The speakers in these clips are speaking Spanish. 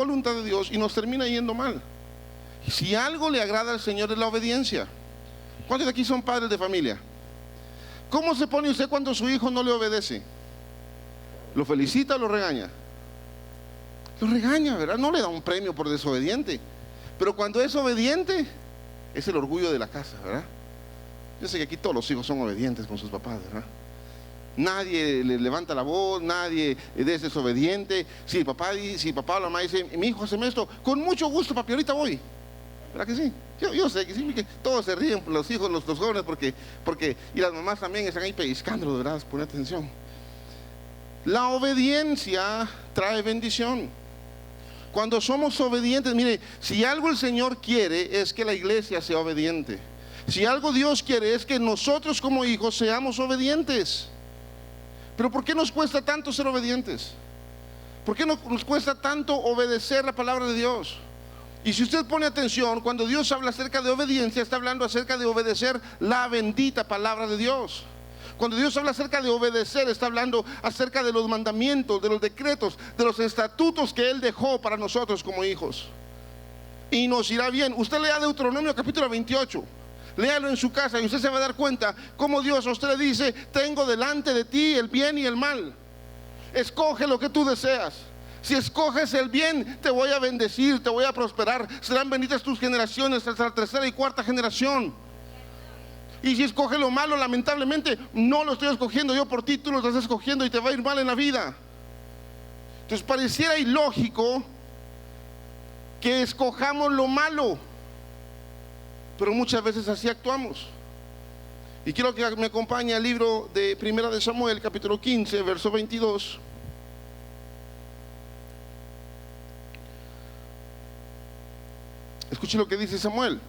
voluntad de Dios y nos termina yendo mal. Si algo le agrada al Señor es la obediencia. ¿Cuántos de aquí son padres de familia? ¿Cómo se pone usted cuando su hijo no le obedece? ¿Lo felicita o lo regaña? Lo regaña, ¿verdad? No le da un premio por desobediente. Pero cuando es obediente, es el orgullo de la casa, ¿verdad? Yo sé que aquí todos los hijos son obedientes con sus papás, ¿verdad? Nadie le levanta la voz, nadie es desobediente. Si papá o la mamá dice, mi hijo hace esto, con mucho gusto, papi, ahorita voy. ¿Verdad que sí? Yo sé que sí, que todos se ríen, los hijos, los jóvenes, porque y las mamás también están ahí pellizcándolo, de verdad, pon atención. La obediencia trae bendición. Cuando somos obedientes, mire, si algo el Señor quiere es que la iglesia sea obediente. Si algo Dios quiere es que nosotros como hijos seamos obedientes. Pero ¿por qué nos cuesta tanto ser obedientes? ¿Por qué nos cuesta tanto obedecer la palabra de Dios? Y si usted pone atención, cuando Dios habla acerca de obediencia, está hablando acerca de obedecer la bendita palabra de Dios. Cuando Dios habla acerca de obedecer, está hablando acerca de los mandamientos, de los decretos, de los estatutos que Él dejó para nosotros como hijos. Y nos irá bien. Usted lea Deuteronomio capítulo 28. Léalo en su casa y usted se va a dar cuenta cómo Dios a usted le dice: tengo delante de ti el bien y el mal. Escoge lo que tú deseas. Si escoges el bien, te voy a bendecir, te voy a prosperar. Serán benditas tus generaciones hasta la tercera y cuarta generación. Y si escoges lo malo, lamentablemente no lo estoy escogiendo yo por ti, tú lo estás escogiendo y te va a ir mal en la vida. Entonces pareciera ilógico que escojamos lo malo, pero muchas veces así actuamos. Y quiero que me acompañe al libro de Primera de Samuel, capítulo 15, verso 22. Escuche lo que dice Samuel.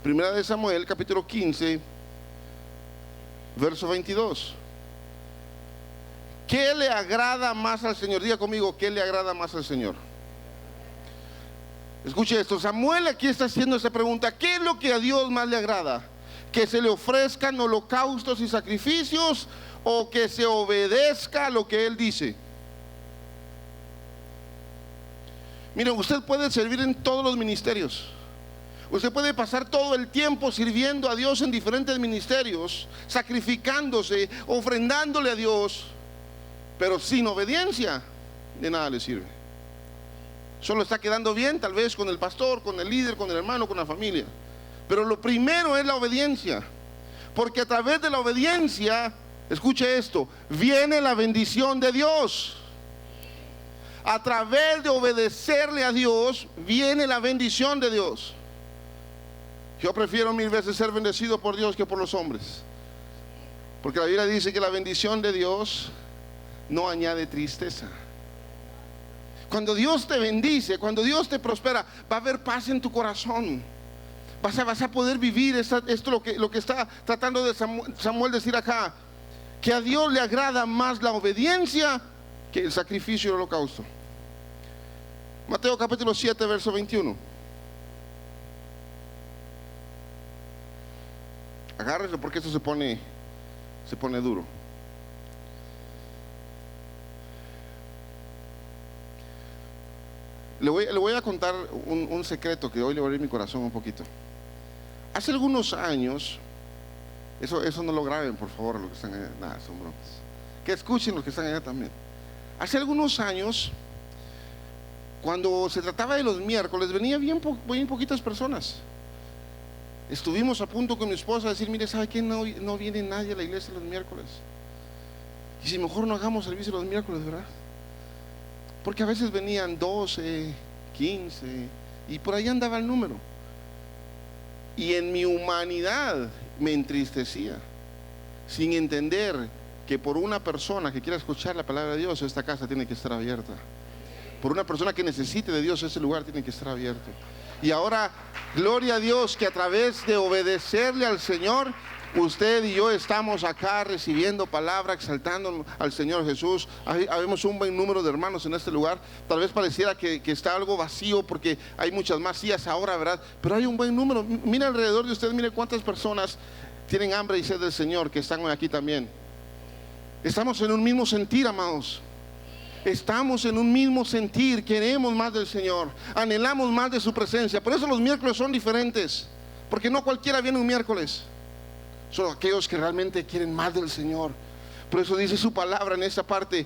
Primera de Samuel, capítulo 15, verso 22. ¿Qué le agrada más al Señor? Diga conmigo, ¿qué le agrada más al Señor? Escuche esto, Samuel aquí está haciendo esa pregunta: ¿qué es lo que a Dios más le agrada? ¿Que se le ofrezcan holocaustos y sacrificios o que se obedezca a lo que Él dice? Miren, usted puede servir en todos los ministerios. Usted puede pasar todo el tiempo sirviendo a Dios en diferentes ministerios, sacrificándose, ofrendándole a Dios, pero sin obediencia, de nada le sirve. Solo está quedando bien, tal vez con el pastor, con el líder, con el hermano, con la familia. Pero lo primero es la obediencia, porque a través de la obediencia, escuche esto, viene la bendición de Dios. A través de obedecerle a Dios, viene la bendición de Dios. Yo prefiero 1000 veces ser bendecido por Dios que por los hombres, porque la Biblia dice que la bendición de Dios no añade tristeza. Cuando Dios te bendice, cuando Dios te prospera, va a haber paz en tu corazón. Vas a poder vivir esto, lo que está tratando de Samuel decir acá, que a Dios le agrada más la obediencia que el sacrificio y el holocausto. Mateo capítulo 7, verso 21. Agárrese porque esto se pone duro. Le voy a contar un secreto que hoy le va a abrir mi corazón un poquito. Hace algunos años, eso no lo graben por favor, los que están allá, nada, son bromas. Que escuchen los que están allá también. Hace algunos años, cuando se trataba de los miércoles, venía bien poquitas personas. Estuvimos a punto con mi esposa de decir: mire, ¿sabe qué? No viene nadie a la iglesia los miércoles. Y si mejor no hagamos servicio los miércoles, ¿verdad? Porque a veces venían 12, 15 y por ahí andaba el número. Y en mi humanidad me entristecía, sin entender que por una persona que quiera escuchar la palabra de Dios, esta casa tiene que estar abierta. Por una persona que necesite de Dios, ese lugar tiene que estar abierto. Y ahora, gloria a Dios, que a través de obedecerle al Señor, usted y yo estamos acá recibiendo palabra, exaltando al Señor Jesús. Habemos un buen número de hermanos en este lugar. Tal vez pareciera que está algo vacío porque hay muchas más sillas ahora, ¿verdad? Pero hay un buen número. Mira alrededor de usted, mire cuántas personas tienen hambre y sed del Señor que están hoy aquí también. Estamos en un mismo sentir, amados. Estamos en un mismo sentir, queremos más del Señor, anhelamos más de su presencia. Por eso los miércoles son diferentes, porque no cualquiera viene un miércoles, solo aquellos que realmente quieren más del Señor. Por eso dice su palabra en esta parte: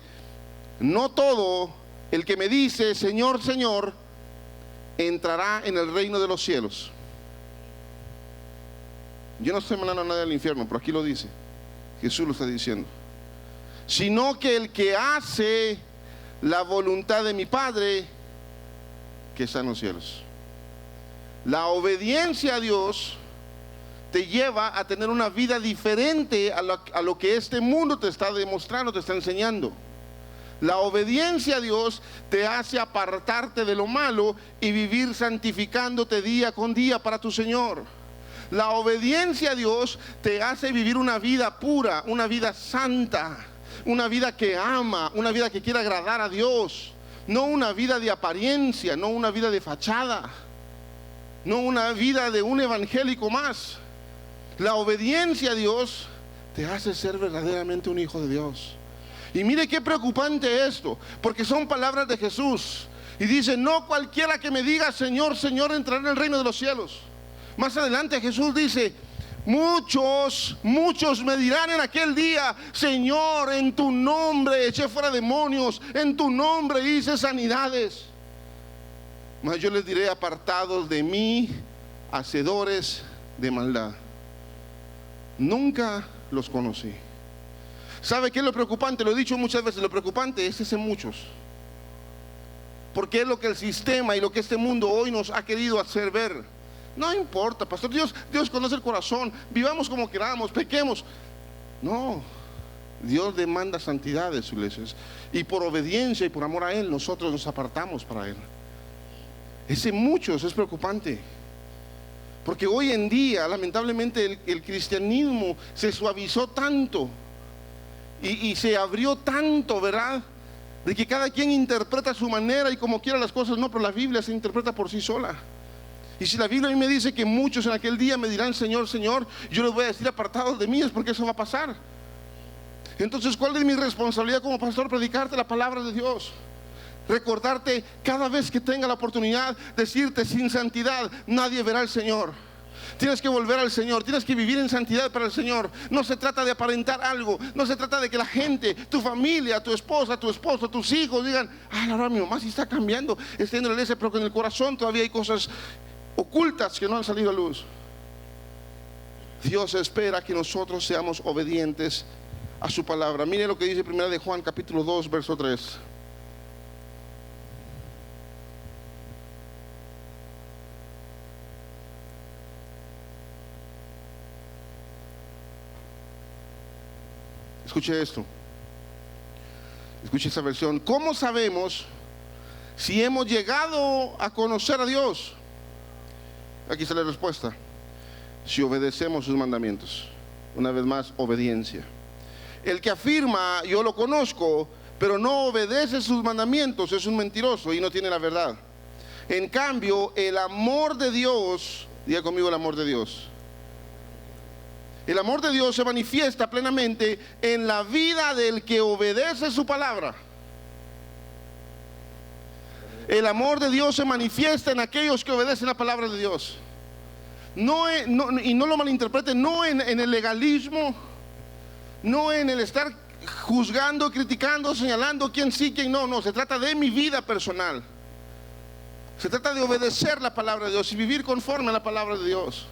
no todo el que me dice Señor, Señor, entrará en el reino de los cielos. Yo no estoy mandando a nadie al infierno, pero aquí lo dice, Jesús lo está diciendo, sino que el que hace la voluntad de mi Padre que está en los cielos. La obediencia a Dios te lleva a tener una vida diferente a lo que este mundo te está demostrando, te está enseñando. La obediencia a Dios te hace apartarte de lo malo y vivir santificándote día con día para tu Señor. La obediencia a Dios te hace vivir una vida pura, una vida santa, una vida que ama, una vida que quiere agradar a Dios. No una vida de apariencia, no una vida de fachada, no una vida de un evangélico más. La obediencia a Dios te hace ser verdaderamente un hijo de Dios. Y mire qué preocupante esto, porque son palabras de Jesús. Y dice: no cualquiera que me diga Señor, Señor, entrará en el reino de los cielos. Más adelante Jesús dice: muchos me dirán en aquel día, Señor, en tu nombre eché fuera demonios, en tu nombre hice sanidades. Mas yo les diré: apartados de mí, hacedores de maldad, nunca los conocí. ¿Sabe qué es lo preocupante? Lo he dicho muchas veces, lo preocupante es ese muchos, porque es lo que el sistema y lo que este mundo hoy nos ha querido hacer ver. No importa, pastor, Dios conoce el corazón, vivamos como queramos, pequemos. No, Dios demanda santidad de su iglesia, y por obediencia y por amor a Él nosotros nos apartamos para Él. Ese muchos es preocupante, porque hoy en día lamentablemente el cristianismo se suavizó tanto y se abrió tanto, ¿verdad? De que cada quien interpreta a su manera y como quiera las cosas. No, pero la Biblia se interpreta por sí sola. Y si la Biblia a mí me dice que muchos en aquel día me dirán Señor, Señor, yo les voy a decir: apartados de mí, es porque eso va a pasar. Entonces, ¿cuál es mi responsabilidad como pastor? Predicarte la palabra de Dios, recordarte cada vez que tenga la oportunidad, decirte: sin santidad nadie verá al Señor. Tienes que volver al Señor, tienes que vivir en santidad para el Señor. No se trata de aparentar algo, no se trata de que la gente, tu familia, tu esposa, tu esposo, tus hijos digan: ah, la verdad, mi mamá sí está cambiando, está yendo a la iglesia, pero que en el corazón todavía hay cosas ocultas que no han salido a luz. Dios espera que nosotros seamos obedientes a su palabra. Mire lo que dice 1 de Juan capítulo 2 verso 3. Escuche esto, escuche esta versión. ¿Cómo sabemos si hemos llegado a conocer a Dios? Aquí está la respuesta: si obedecemos sus mandamientos. Una vez más, obediencia. El que afirma yo lo conozco, pero no obedece sus mandamientos, es un mentiroso y no tiene la verdad. En cambio, el amor de Dios, diga conmigo: el amor de Dios. El amor de Dios se manifiesta plenamente en la vida del que obedece su palabra. El amor de Dios se manifiesta en aquellos que obedecen la palabra de Dios. Y no lo malinterpreten, no en el legalismo, no en el estar juzgando, criticando, señalando quién sí, quién no. No, se trata de mi vida personal. Se trata de obedecer la palabra de Dios y vivir conforme a la palabra de Dios.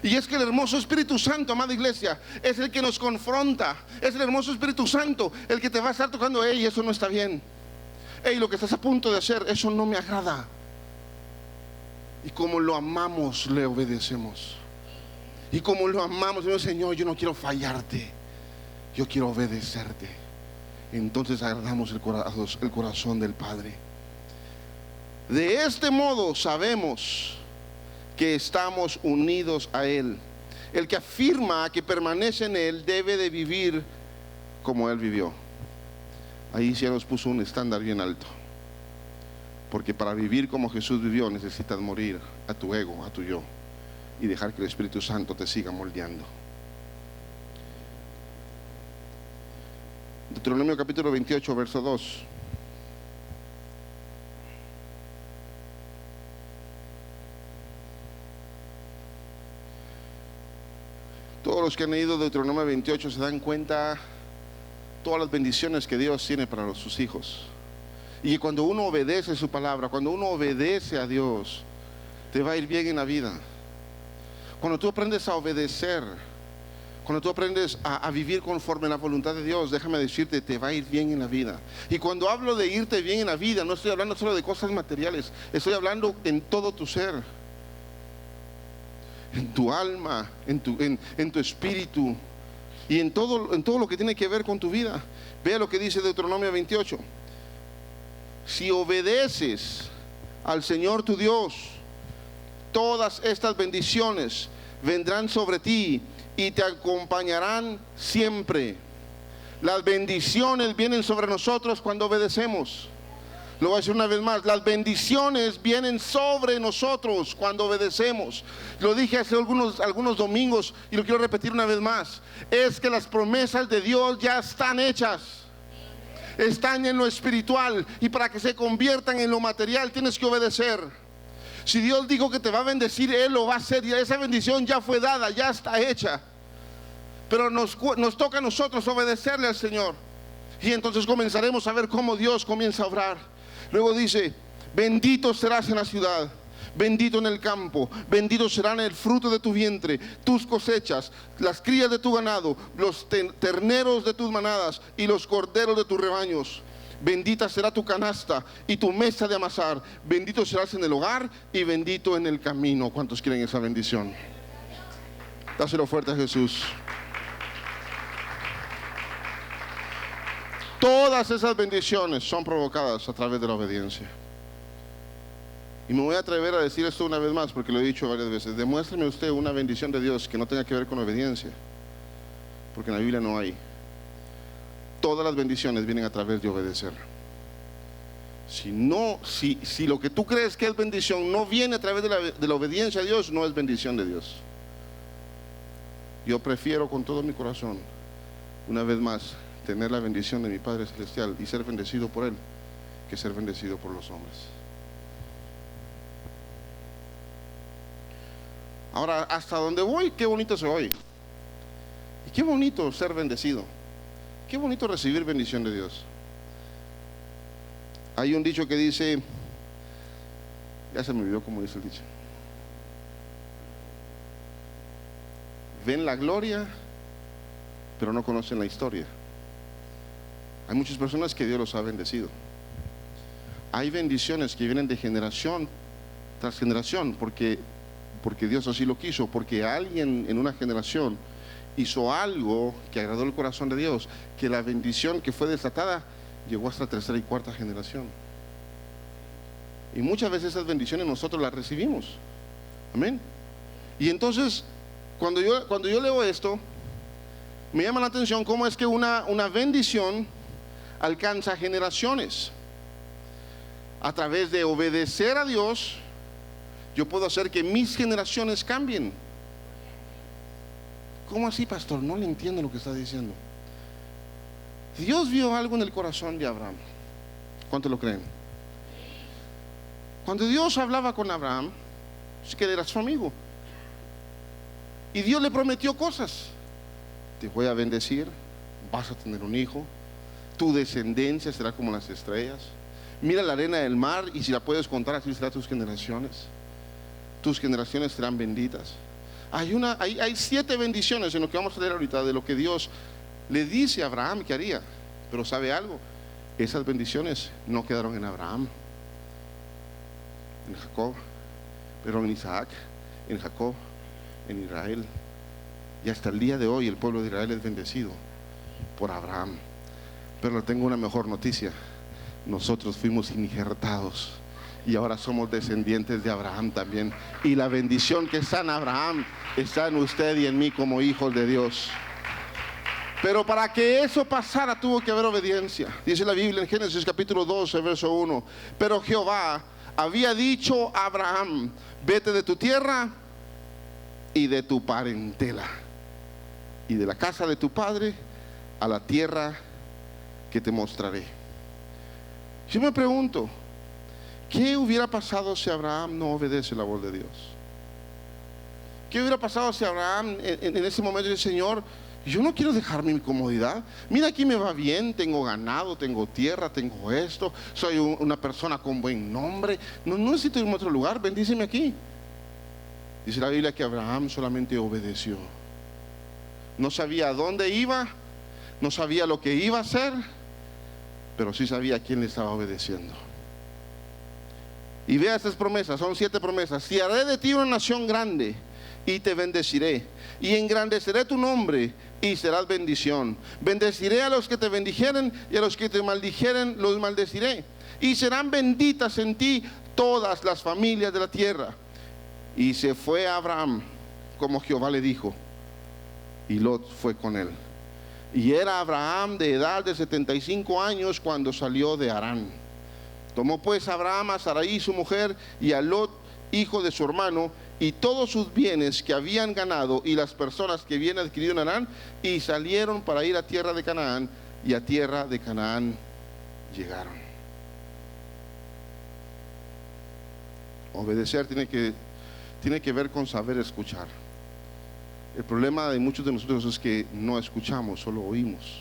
Y es que el hermoso Espíritu Santo, amada iglesia, es el que nos confronta. Es el hermoso Espíritu Santo el que te va a estar tocando: hey, eso no está bien. Hey, lo que estás a punto de hacer, eso no me agrada. Y como lo amamos, le obedecemos. Y como lo amamos, Señor, yo no quiero fallarte, yo quiero obedecerte. Entonces agradamos el corazón del Padre. De este modo sabemos que estamos unidos a Él. El que afirma que permanece en Él debe de vivir como Él vivió. Ahí sí nos puso un estándar bien alto, porque para vivir como Jesús vivió necesitas morir a tu ego, a tu yo, y dejar que el Espíritu Santo te siga moldeando. Deuteronomio capítulo 28 verso 2. Todos los que han leído Deuteronomio 28 se dan cuenta todas las bendiciones que Dios tiene para sus hijos. Y cuando uno obedece su palabra, cuando uno obedece a Dios, te va a ir bien en la vida. Cuando tú aprendes a obedecer, cuando tú aprendes a vivir conforme a la voluntad de Dios, déjame decirte, te va a ir bien en la vida. Y cuando hablo de irte bien en la vida, no estoy hablando solo de cosas materiales, estoy hablando en todo tu ser, en tu alma, en tu espíritu y en todo lo que tiene que ver con tu vida. Vea lo que dice Deuteronomio 28. Si obedeces al Señor tu Dios, todas estas bendiciones vendrán sobre ti y te acompañarán siempre. Las bendiciones vienen sobre nosotros cuando obedecemos. Lo voy a decir una vez más, las bendiciones vienen sobre nosotros cuando obedecemos. Lo dije hace algunos domingos y lo quiero repetir una vez más. Es que las promesas de Dios ya están hechas. Están en lo espiritual, y para que se conviertan en lo material tienes que obedecer. Si Dios dijo que te va a bendecir, Él lo va a hacer, y esa bendición ya fue dada, ya está hecha. Pero nos toca a nosotros obedecerle al Señor, y entonces comenzaremos a ver cómo Dios comienza a obrar. Luego dice: bendito serás en la ciudad, bendito en el campo, bendito serán el fruto de tu vientre, tus cosechas, las crías de tu ganado, los terneros de tus manadas y los corderos de tus rebaños. Bendita será tu canasta y tu mesa de amasar. Bendito serás en el hogar y bendito en el camino. ¿Cuántos quieren esa bendición? Dáselo fuerte a Jesús. Todas esas bendiciones son provocadas a través de la obediencia. Y me voy a atrever a decir esto una vez más, porque lo he dicho varias veces. Demuéstrame usted una bendición de Dios que no tenga que ver con obediencia, porque en la Biblia no hay. Todas las bendiciones vienen a través de obedecer. Si lo que tú crees que es bendición no viene a través de la obediencia a Dios, no es bendición de Dios. Yo prefiero con todo mi corazón, una vez más, tener la bendición de mi Padre Celestial y ser bendecido por Él, que ser bendecido por los hombres. Ahora, hasta donde voy, qué bonito se oye. Y qué bonito ser bendecido. Qué bonito recibir bendición de Dios. Hay un dicho que dice, ya se me olvidó cómo dice el dicho: ven la gloria, pero no conocen la historia. Hay muchas personas que Dios los ha bendecido. Hay bendiciones que vienen de generación tras generación, porque Dios así lo quiso, porque alguien en una generación hizo algo que agradó el corazón de Dios, que la bendición que fue desatada llegó hasta la tercera y cuarta generación. Y muchas veces esas bendiciones nosotros las recibimos. Amén. Y entonces, cuando yo leo esto, me llama la atención cómo es que una bendición alcanza generaciones. A través de obedecer a Dios, yo puedo hacer que mis generaciones cambien. ¿Cómo así, pastor? No le entiendo lo que está diciendo. Dios vio algo en el corazón de Abraham. ¿Cuántos lo creen? Cuando Dios hablaba con Abraham, es que era su amigo, y Dios le prometió cosas. Te voy a bendecir, vas a tener un hijo, tu descendencia será como las estrellas. Mira la arena del mar, y si la puedes contar, así serán tus generaciones. Tus generaciones serán benditas. Hay 7 bendiciones en lo que vamos a leer ahorita, de lo que Dios le dice a Abraham que haría. Pero ¿sabe algo? Esas bendiciones no quedaron en Abraham, en Jacob, pero en Isaac, en Jacob, en Israel. Y hasta el día de hoy el pueblo de Israel es bendecido por Abraham. Pero tengo una mejor noticia: nosotros fuimos injertados y ahora somos descendientes de Abraham también. Y la bendición que está en Abraham está en usted y en mí como hijos de Dios. Pero para que eso pasara tuvo que haber obediencia. Dice la Biblia en Génesis capítulo 12, verso 1: pero Jehová había dicho a Abraham: vete de tu tierra y de tu parentela y de la casa de tu padre a la tierra que te mostraré. Yo me pregunto, ¿qué hubiera pasado si Abraham no obedece la voz de Dios? ¿Qué hubiera pasado si Abraham en ese momento dice, Señor, yo no quiero dejar mi comodidad? Mira, aquí me va bien, tengo ganado, tengo tierra, tengo esto, soy una persona con buen nombre, no necesito irme a otro lugar, bendíceme aquí. Dice la Biblia que Abraham solamente obedeció. No sabía a dónde iba, no sabía lo que iba a hacer, pero sí sabía a quién le estaba obedeciendo. Y vea estas promesas, son 7 promesas. Y haré de ti una nación grande y te bendeciré, y engrandeceré tu nombre y serás bendición. Bendeciré a los que te bendijeren, y a los que te maldijeren los maldeciré, y serán benditas en ti todas las familias de la tierra. Y se fue Abraham como Jehová le dijo, y Lot fue con él. Y era Abraham de edad de 75 años cuando salió de Harán. Tomó pues Abraham a Sarai su mujer, y a Lot hijo de su hermano, y todos sus bienes que habían ganado, y las personas que habían adquirido en Harán, y salieron para ir a tierra de Canaán, y a tierra de Canaán llegaron. Obedecer tiene que ver con saber escuchar. El problema de muchos de nosotros es que no escuchamos, solo oímos.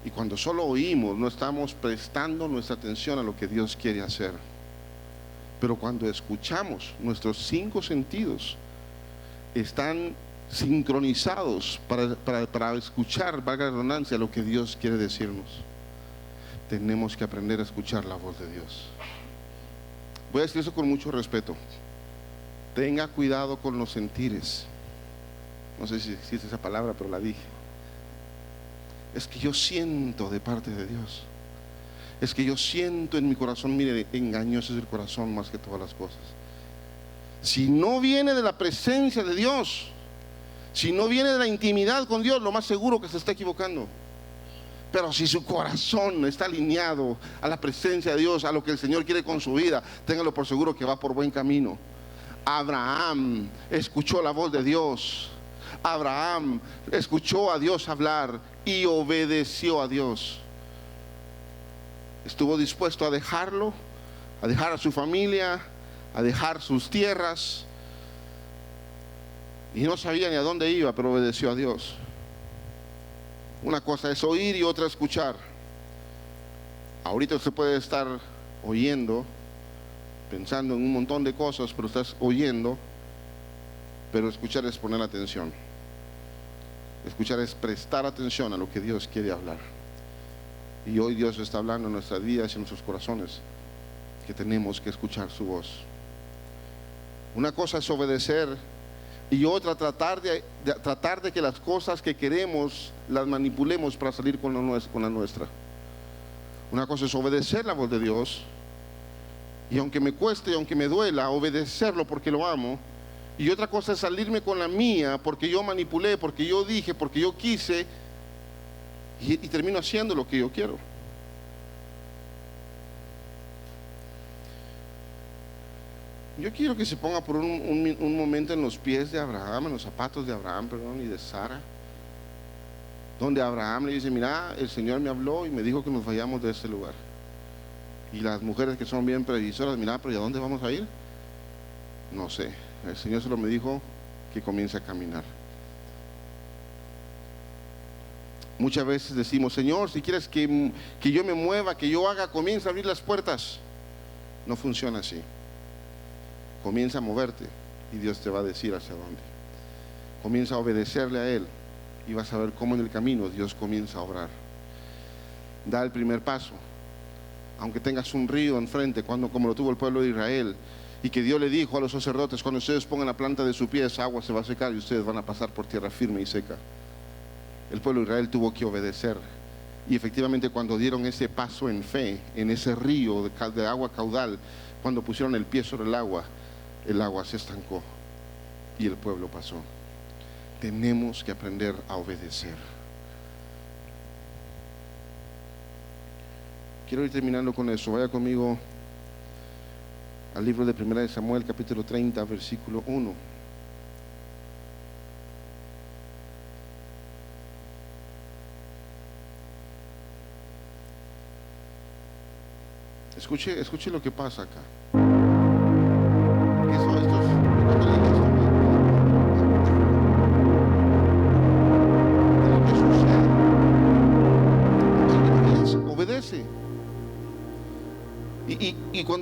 Y cuando solo oímos, no estamos prestando nuestra atención a lo que Dios quiere hacer. Pero cuando escuchamos, nuestros 5 sentidos están sincronizados para escuchar, valga la redundancia, lo que Dios quiere decirnos. Tenemos que aprender a escuchar la voz de Dios. Voy a decir eso con mucho respeto. Tenga cuidado con los sentires. No sé si existe esa palabra, pero la dije. Es que yo siento de parte de Dios. Es que yo siento en mi corazón. Mire, engañoso es el corazón más que todas las cosas. Si no viene de la presencia de Dios, si no viene de la intimidad con Dios, lo más seguro que se está equivocando. Pero si su corazón está alineado a la presencia de Dios, a lo que el Señor quiere con su vida, téngalo por seguro que va por buen camino. Abraham escuchó la voz de Dios. Abraham escuchó a Dios hablar y obedeció a Dios. Estuvo dispuesto a dejarlo, a dejar a su familia, a dejar sus tierras, y no sabía ni a dónde iba, pero obedeció a Dios. Una cosa es oír y otra escuchar. Ahorita usted puede estar oyendo, pensando en un montón de cosas, pero estás oyendo. Pero escuchar es poner atención. Escuchar es prestar atención a lo que Dios quiere hablar. Y hoy Dios está hablando en nuestras vidas y en nuestros corazones, que tenemos que escuchar su voz. Una cosa es obedecer, y otra tratar de que las cosas que queremos las manipulemos para salir con la nuestra. Una cosa es obedecer la voz de Dios, y aunque me cueste y aunque me duela, obedecerlo porque lo amo. Y otra cosa es salirme con la mía porque yo manipulé, porque yo dije, porque yo quise, y termino haciendo lo que yo quiero. Yo quiero que se ponga por un momento en los pies de Abraham, en los zapatos de Abraham, y de Sara, donde Abraham le dice, mira, el Señor me habló y me dijo que nos vayamos de este lugar. Y las mujeres que son bien previsoras, mira, pero ¿y a dónde vamos a ir? No sé, el Señor solo me dijo que comience a caminar. Muchas veces decimos, Señor, si quieres que yo me mueva, que yo haga, comienza a abrir las puertas. No funciona así. Comienza a moverte y Dios te va a decir hacia dónde. Comienza a obedecerle a Él y vas a ver cómo en el camino Dios comienza a obrar. Da el primer paso. Aunque tengas un río enfrente, como lo tuvo el pueblo de Israel, y que Dios le dijo a los sacerdotes, cuando ustedes pongan la planta de su pie, esa agua se va a secar y ustedes van a pasar por tierra firme y seca. El pueblo de Israel tuvo que obedecer, y efectivamente cuando dieron ese paso en fe, en ese río de agua caudal, cuando pusieron el pie sobre el agua se estancó y el pueblo pasó. Tenemos que aprender a obedecer. Quiero ir terminando con eso. Vaya conmigo al libro de 1 de Samuel, capítulo 30, versículo 1. Escuche lo que pasa acá. Esto es lo que le dije.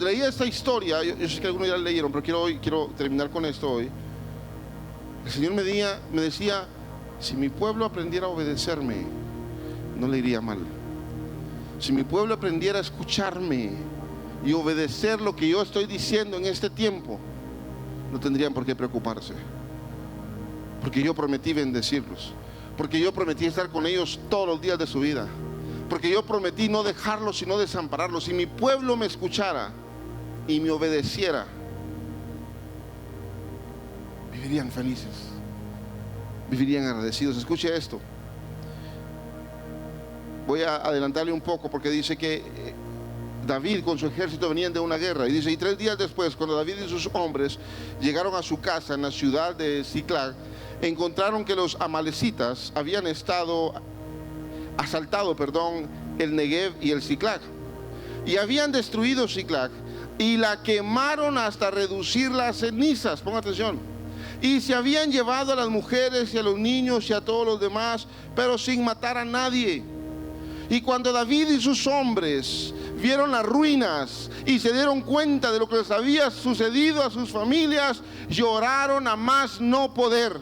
cuando leía esta historia, yo sé que algunos ya la leyeron, pero quiero terminar con esto hoy. El Señor me decía, si mi pueblo aprendiera a obedecerme, no le iría mal. Si mi pueblo aprendiera a escucharme y obedecer lo que yo estoy diciendo en este tiempo, no tendrían por qué preocuparse. Porque yo prometí bendecirlos. Porque yo prometí estar con ellos todos los días de su vida. Porque yo prometí no dejarlos sino desampararlos. Si mi pueblo me escuchara y me obedeciera, vivirían felices, vivirían agradecidos. Escuche esto. Voy a adelantarle un poco porque dice que David con su ejército venían de una guerra. Y dice, y 3 días después, cuando David y sus hombres llegaron a su casa en la ciudad de Ziklag, encontraron que los amalecitas habían asaltado el Negev y el Ziklag, y habían destruido Ziklag y la quemaron hasta reducirla a cenizas. Ponga atención. Y se habían llevado a las mujeres y a los niños y a todos los demás, pero sin matar a nadie. Y cuando David y sus hombres vieron las ruinas y se dieron cuenta de lo que les había sucedido a sus familias, lloraron a más no poder.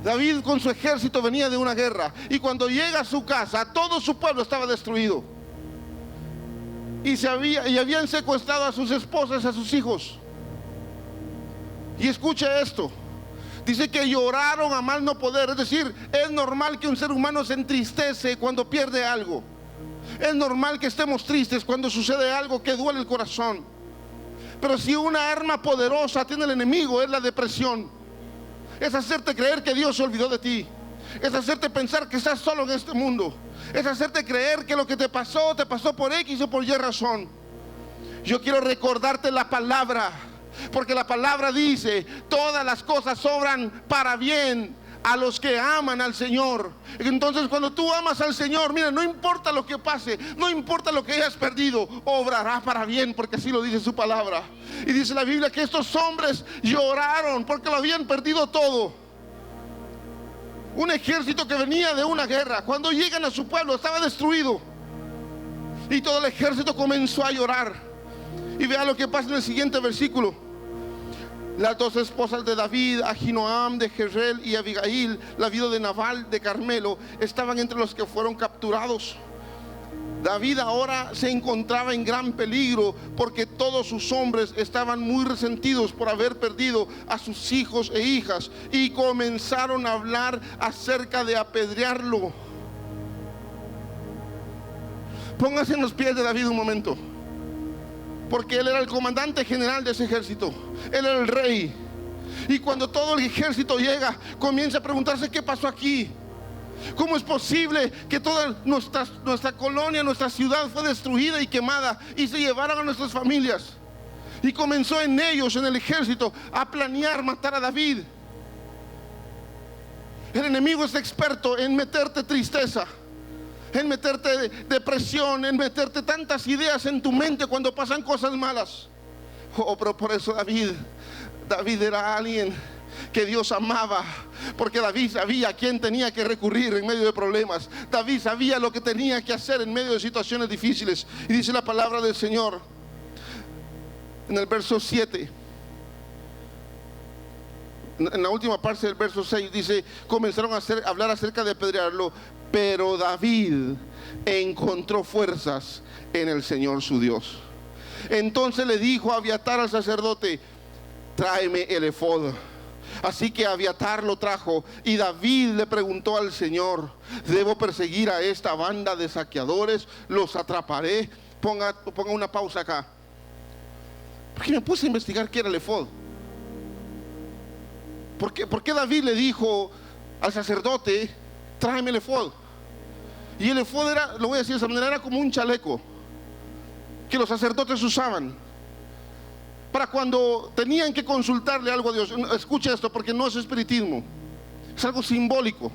David con su ejército venía de una guerra, y cuando llega a su casa, todo su pueblo estaba destruido. Y habían secuestrado a sus esposas, a sus hijos. Y escucha esto. Dice que lloraron a mal no poder. Es decir, es normal que un ser humano se entristece cuando pierde algo. Es normal que estemos tristes cuando sucede algo que duele el corazón. Pero si una arma poderosa tiene el enemigo, es la depresión. Es hacerte creer que Dios se olvidó de ti. Es hacerte pensar que estás solo en este mundo. Es hacerte creer que lo que te pasó por X o por Y razón. Yo quiero recordarte la palabra, porque la palabra dice, todas las cosas obran para bien a los que aman al Señor. Entonces cuando tú amas al Señor, mira, no importa lo que pase, no importa lo que hayas perdido, obrará para bien, porque así lo dice su palabra. Y dice la Biblia que estos hombres lloraron porque lo habían perdido todo. Un ejército que venía de una guerra, cuando llegan a su pueblo estaba destruido, y todo el ejército comenzó a llorar. Y vea lo que pasa en el siguiente versículo. Las 2 esposas de David, Ahinoam de Jezreel y Abigail, la viuda de Nabal de Carmelo, estaban entre los que fueron capturados. David ahora se encontraba en gran peligro, porque todos sus hombres estaban muy resentidos por haber perdido a sus hijos e hijas, y comenzaron a hablar acerca de apedrearlo. Póngase en los pies de David un momento, porque él era el comandante general de ese ejército. Él era el rey. Y cuando todo el ejército llega, comienza a preguntarse qué pasó aquí. ¿Cómo es posible que toda nuestra colonia, nuestra ciudad fue destruida y quemada, y se llevaron a nuestras familias? Y comenzó en ellos, en el ejército, a planear matar a David. El enemigo es experto en meterte tristeza, en meterte depresión, en meterte tantas ideas en tu mente cuando pasan cosas malas. Oh, pero por eso David era alguien que Dios amaba, porque David sabía a quién tenía que recurrir en medio de problemas. David sabía lo que tenía que hacer en medio de situaciones difíciles. Y dice la palabra del Señor en el verso 7, en la última parte del verso 6, dice, comenzaron a hablar acerca de apedrearlo, pero David encontró fuerzas en el Señor su Dios. Entonces le dijo a Abiatar al sacerdote, tráeme el efod. Así que Abiatar lo trajo, y David le preguntó al Señor, ¿debo perseguir a esta banda de saqueadores? ¿Los atraparé? Ponga una pausa acá, porque me puse a investigar qué era el efod. ¿Por qué David le dijo al sacerdote, tráeme el efod? Y el efod era, lo voy a decir de esa manera, era como un chaleco que los sacerdotes usaban para cuando tenían que consultarle algo a Dios. Escucha esto, porque no es espiritismo, es algo simbólico.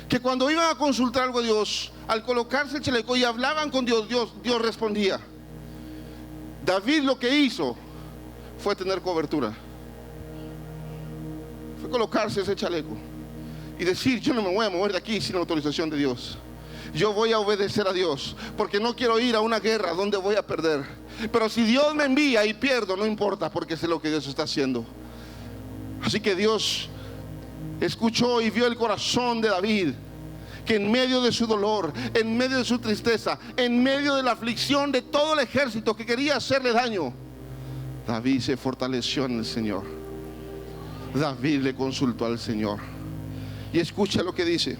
Que cuando iban a consultar algo a Dios, al colocarse el chaleco y hablaban con Dios, Dios respondía. David lo que hizo fue tener cobertura, fue colocarse ese chaleco y decir, yo no me voy a mover de aquí sin la autorización de Dios. yo voy a obedecer a Dios, porque no quiero ir a una guerra donde voy a perder. Pero si Dios me envía y pierdo, no importa, porque sé lo que Dios está haciendo. Así que Dios escuchó y vio el corazón de David, que en medio de su dolor, en medio de su tristeza, en medio de la aflicción de todo el ejército que quería hacerle daño, David se fortaleció en el Señor. David le consultó al Señor. Y escucha lo que dice.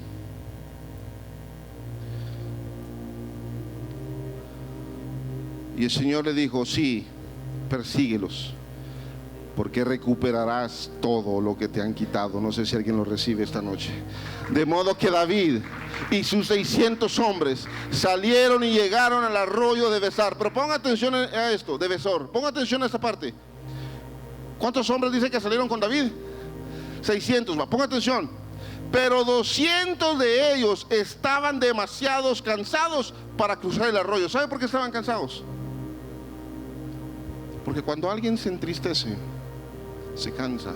Y el Señor le dijo: sí, persíguelos, porque recuperarás todo lo que te han quitado. No sé si alguien lo recibe esta noche. De modo que David y sus 600 hombres salieron y llegaron al arroyo de Besar. Pero ponga atención a esto, de Besor. Ponga atención a esta parte. ¿Cuántos hombres dice que salieron con David? 600, va, ponga atención. Pero 200 de ellos estaban demasiado cansados para cruzar el arroyo. ¿Sabe por qué estaban cansados? Porque cuando alguien se entristece, se cansa,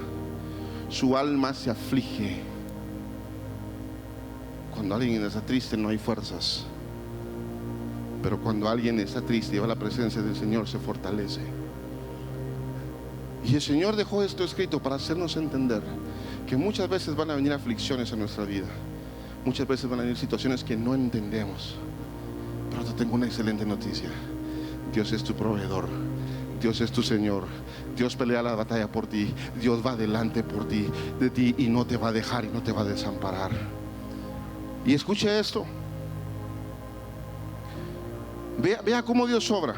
su alma se aflige. Cuando alguien está triste no hay fuerzas. Pero cuando alguien está triste y va a la presencia del Señor, se fortalece. Y el Señor dejó esto escrito para hacernos entender que muchas veces van a venir aflicciones en nuestra vida. Muchas veces van a venir situaciones que no entendemos. Pero te tengo una excelente noticia: Dios es tu proveedor, Dios es tu Señor, Dios pelea la batalla por ti, Dios va delante por ti, de ti, y no te va a dejar y no te va a desamparar. Y escuche esto, vea cómo Dios obra.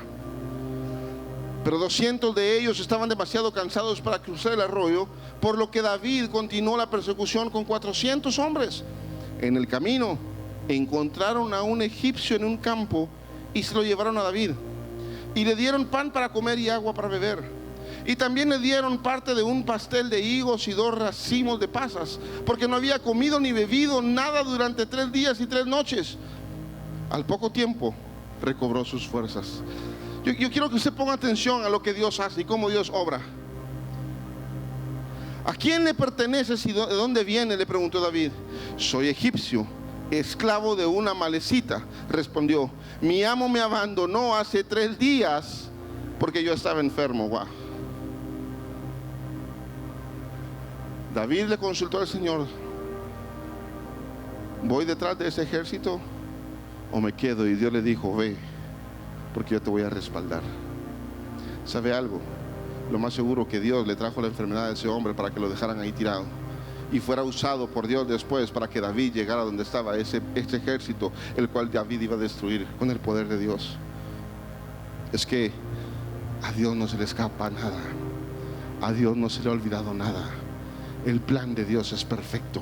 Pero 200 de ellos estaban demasiado cansados para cruzar el arroyo, por lo que David continuó la persecución con 400 hombres. En el camino encontraron a un egipcio en un campo y se lo llevaron a David. Y le dieron pan para comer y agua para beber. Y también le dieron parte de un pastel de higos y 2 racimos de pasas, porque no había comido ni bebido nada durante 3 días y 3 noches. Al poco tiempo recobró sus fuerzas. Yo quiero que usted ponga atención a lo que Dios hace y cómo Dios obra. ¿A quién le perteneces y de dónde viene?, le preguntó David. Soy egipcio, esclavo de una amalecita, respondió. Mi amo me abandonó hace 3 días porque yo estaba enfermo. Wow. David le consultó al Señor: ¿voy detrás de ese ejército o me quedo? Y Dios le dijo: ve, porque yo te voy a respaldar. ¿Sabe algo? Lo más seguro que Dios le trajo la enfermedad a ese hombre para que lo dejaran ahí tirado y fuera usado por Dios después para que David llegara donde estaba este ejército, el cual David iba a destruir con el poder de Dios. Es que a Dios no se le escapa nada, a Dios no se le ha olvidado nada. El plan de Dios es perfecto.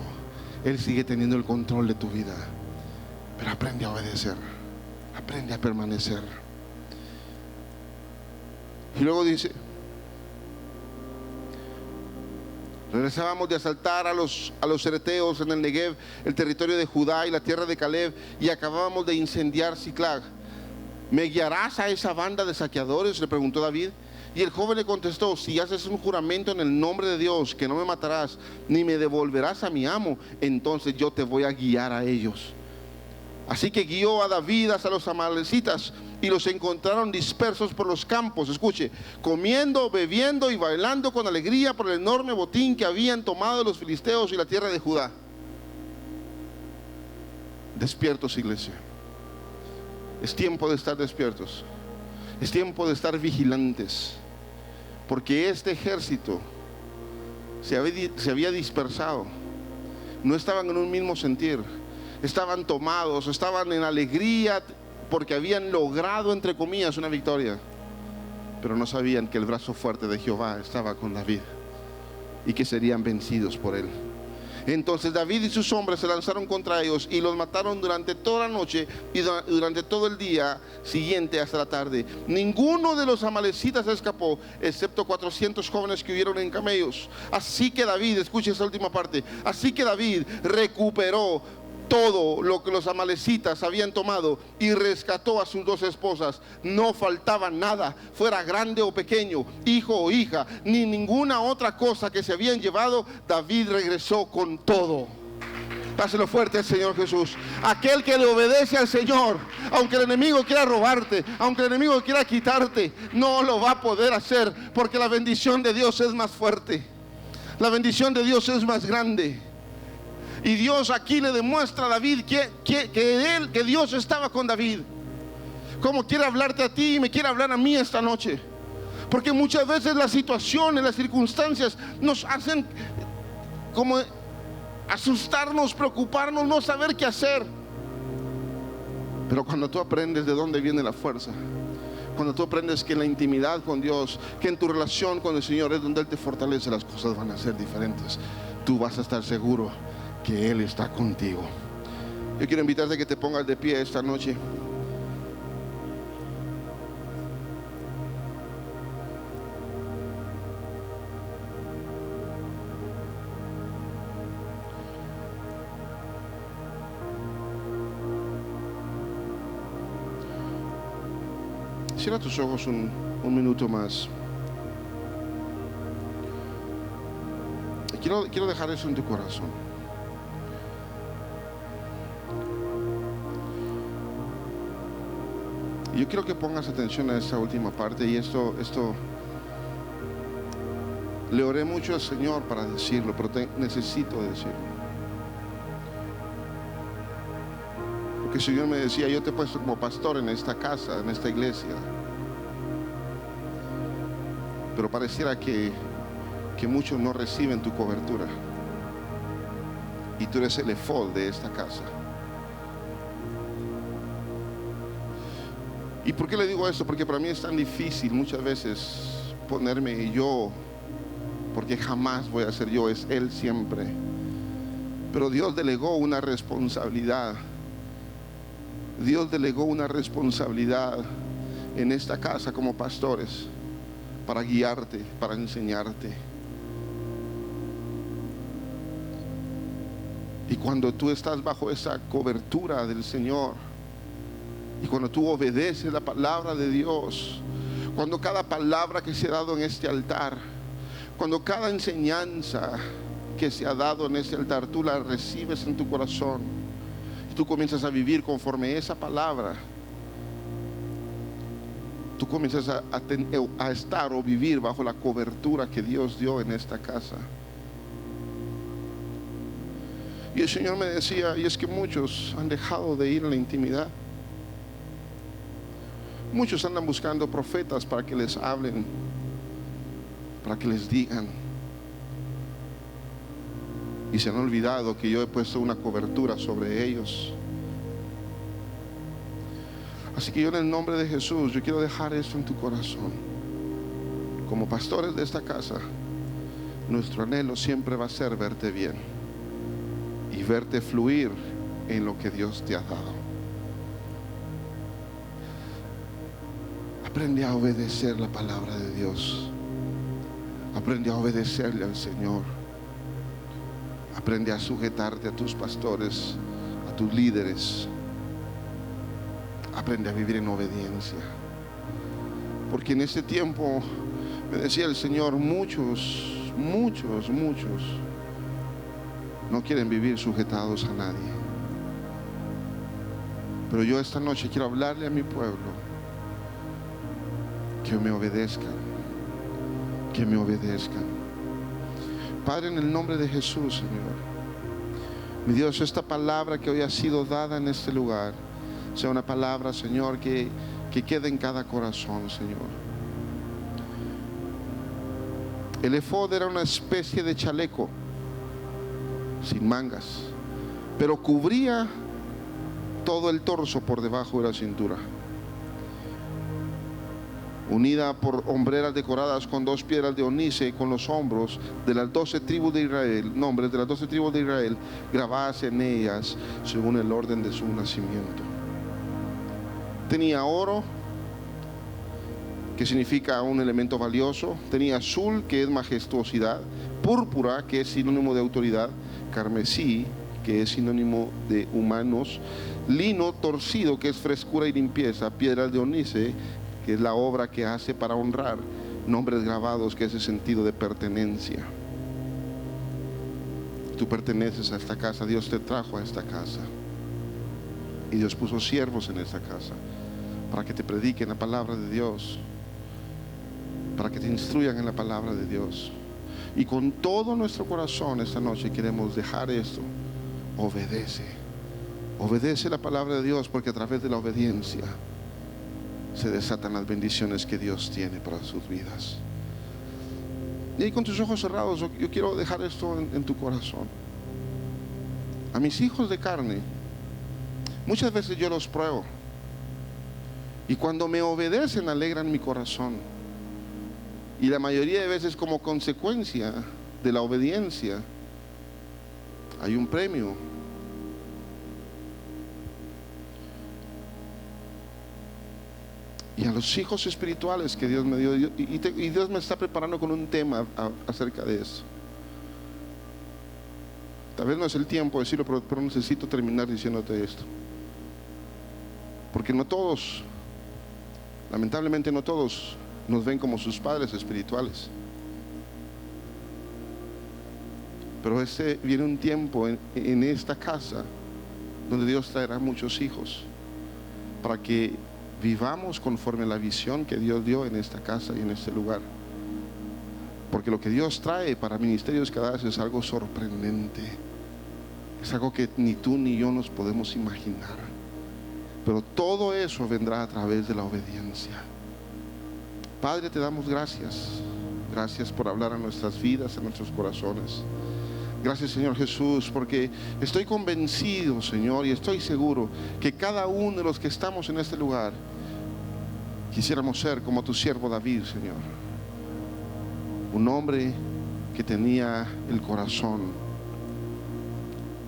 Él sigue teniendo el control de tu vida, pero aprende a obedecer, aprende a permanecer. Y luego dice: regresábamos de asaltar a los cereteos en el Negev, el territorio de Judá y la tierra de Caleb, y acabábamos de incendiar Siclag. ¿Me guiarás a esa banda de saqueadores?, le preguntó David. Y el joven le contestó: si haces un juramento en el nombre de Dios que no me matarás ni me devolverás a mi amo, entonces yo te voy a guiar a ellos. Así que guió a David hasta los amalecitas y los encontraron dispersos por los campos, escuche, comiendo, bebiendo y bailando con alegría por el enorme botín que habían tomado los filisteos y la tierra de Judá. Despiertos, iglesia. Es tiempo de estar despiertos. Es tiempo de estar vigilantes, porque este ejército se había dispersado. No estaban en un mismo sentir. Estaban tomados, estaban en alegría porque habían logrado, entre comillas, una victoria. Pero no sabían que el brazo fuerte de Jehová estaba con David y que serían vencidos por él. Entonces David y sus hombres se lanzaron contra ellos y los mataron durante toda la noche y durante todo el día siguiente hasta la tarde. Ninguno de los amalecitas escapó, excepto 400 jóvenes que huyeron en camellos. Así que David, escuche esa última parte, así que David recuperó todo lo que los amalecitas habían tomado y rescató a sus 2 esposas. No faltaba nada, fuera grande o pequeño, hijo o hija, ni ninguna otra cosa que se habían llevado. David regresó con todo. Dáselo fuerte al Señor Jesús. Aquel que le obedece al Señor, aunque el enemigo quiera robarte, aunque el enemigo quiera quitarte, no lo va a poder hacer, porque la bendición de Dios es más fuerte. La bendición de Dios es más grande. Y Dios aquí le demuestra a David que Dios estaba con David. Como quiere hablarte a ti y me quiere hablar a mí esta noche. Porque muchas veces las situaciones, las circunstancias nos hacen como asustarnos, preocuparnos, no saber qué hacer. Pero cuando tú aprendes de dónde viene la fuerza, cuando tú aprendes que en la intimidad con Dios, que en tu relación con el Señor es donde Él te fortalece, las cosas van a ser diferentes. Tú vas a estar seguro que Él está contigo. Yo quiero invitarte a que te pongas de pie esta noche. Cierra tus ojos un minuto más. Quiero dejar eso en tu corazón. Y yo quiero que pongas atención a esta última parte. Y esto le oré mucho al Señor para decirlo, pero necesito decirlo. Porque el Señor me decía: yo te he puesto como pastor en esta casa, en esta iglesia, pero pareciera que muchos no reciben tu cobertura, y tú eres el efod de esta casa. ¿Y por qué le digo esto? Porque para mí es tan difícil muchas veces ponerme yo, porque jamás voy a ser yo, es Él siempre. Pero Dios delegó una responsabilidad. Dios delegó una responsabilidad en esta casa como pastores, para guiarte, para enseñarte. Y cuando tú estás bajo esa cobertura del Señor, y cuando tú obedeces la palabra de Dios, cuando cada palabra que se ha dado en este altar, cuando cada enseñanza que se ha dado en este altar, tú la recibes en tu corazón, y tú comienzas a vivir conforme a esa palabra, tú comienzas a estar o vivir bajo la cobertura que Dios dio en esta casa. Y el Señor me decía: y es que muchos han dejado de ir a la intimidad. Muchos andan buscando profetas para que les hablen, para que les digan, y se han olvidado que yo he puesto una cobertura sobre ellos. Así que yo, en el nombre de Jesús, yo quiero dejar esto en tu corazón. Como pastores de esta casa, nuestro anhelo siempre va a ser verte bien y verte fluir en lo que Dios te ha dado. Aprende a obedecer la palabra de Dios. Aprende a obedecerle al Señor. Aprende a sujetarte a tus pastores, a tus líderes. Aprende a vivir en obediencia. Porque en este tiempo, me decía el Señor, muchos no quieren vivir sujetados a nadie. Pero yo esta noche quiero hablarle a mi pueblo que me obedezcan, que me obedezcan. Padre, en el nombre de Jesús, Señor, mi Dios, esta palabra que hoy ha sido dada en este lugar sea una palabra, Señor, que quede en cada corazón, Señor. El efod era una especie de chaleco sin mangas, pero cubría todo el torso por debajo de la cintura, unida por hombreras decoradas con 2 piedras de onice, con los hombros de las 12 tribus de Israel, nombres de las 12 tribus de Israel grabadas en ellas según el orden de su nacimiento. Tenía oro, que significa un elemento valioso. Tenía azul, que es majestuosidad. Púrpura, que es sinónimo de autoridad. Carmesí, que es sinónimo de humanos. Lino torcido, que es frescura y limpieza. Piedras de onice, que es la obra que hace para honrar. Nombres grabados, que es el sentido de pertenencia. Tú perteneces a esta casa, Dios te trajo a esta casa. Y Dios puso siervos en esta casa para que te prediquen la palabra de Dios, para que te instruyan en la palabra de Dios. Y con todo nuestro corazón esta noche queremos dejar esto. Obedece la palabra de Dios, porque a través de la obediencia se desatan las bendiciones que Dios tiene para sus vidas. Y ahí con tus ojos cerrados, yo quiero dejar esto en tu corazón. A mis hijos de carne, muchas veces yo los pruebo, y cuando me obedecen alegran mi corazón. Y la mayoría de veces, como consecuencia de la obediencia, hay un premio. Y a los hijos espirituales que Dios me dio, y Dios me está preparando con un tema acerca de eso. Tal vez no es el tiempo de decirlo, pero necesito terminar diciéndote esto. Porque no todos, lamentablemente no todos, nos ven como sus padres espirituales. Pero viene un tiempo en esta casa donde Dios traerá muchos hijos para que vivamos conforme a la visión que Dios dio en esta casa y en este lugar. Porque lo que Dios trae para Ministerios Cadaver es algo sorprendente. Es algo que ni tú ni yo nos podemos imaginar. Pero todo eso vendrá a través de la obediencia. Padre, te damos gracias. Gracias por hablar a nuestras vidas, a nuestros corazones. Gracias, Señor Jesús, porque estoy convencido, Señor, y estoy seguro que cada uno de los que estamos en este lugar quisiéramos ser como tu siervo David, Señor. Un hombre que tenía el corazón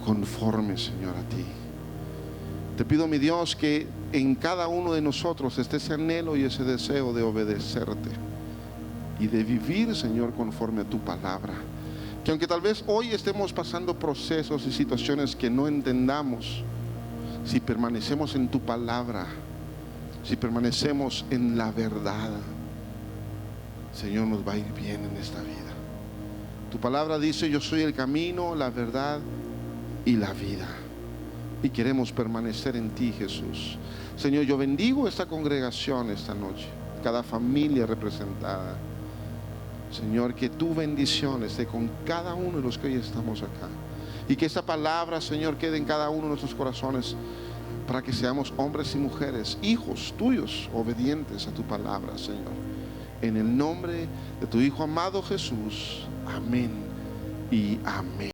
conforme, Señor, a ti. Te pido, mi Dios, que en cada uno de nosotros esté ese anhelo y ese deseo de obedecerte y de vivir, Señor, conforme a tu palabra. Que aunque tal vez hoy estemos pasando procesos y situaciones que no entendamos, si permanecemos en tu palabra, si permanecemos en la verdad, Señor, nos va a ir bien en esta vida. Tu palabra dice: yo soy el camino, la verdad y la vida. Y queremos permanecer en ti, Jesús. Señor, yo bendigo esta congregación esta noche, cada familia representada. Señor, que tu bendición esté con cada uno de los que hoy estamos acá, y que esta palabra, Señor, quede en cada uno de nuestros corazones, para que seamos hombres y mujeres, hijos tuyos, obedientes a tu palabra, Señor. En el nombre de tu Hijo amado Jesús. Amén y amén.